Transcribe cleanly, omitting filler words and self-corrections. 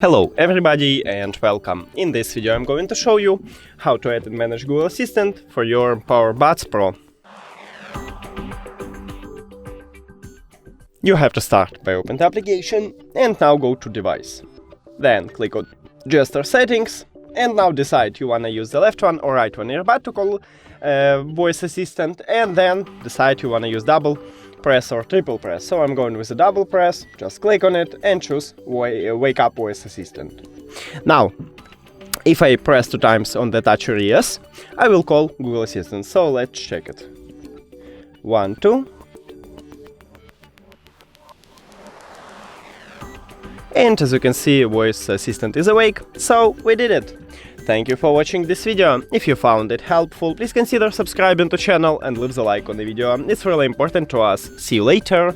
Hello everybody and welcome. In this video I'm going to show you how to add and manage Google Assistant for your PowerBuds Pro. You have to start by opening the application and now go to device. Then click on gesture settings and now decide you wanna use the left one or right one earbud to call voice assistant, and then decide you wanna use double press or triple press. So I'm going with a double press, just click on it and choose wake up voice assistant. Now, if I press 2 times on the touch yes, I will call Google Assistant. So let's check it. 1, 2. And as you can see, voice assistant is awake, so we did it. Thank you for watching this video. If you found it helpful, please consider subscribing to the channel and leave a like on the video. It's really important to us. See you later!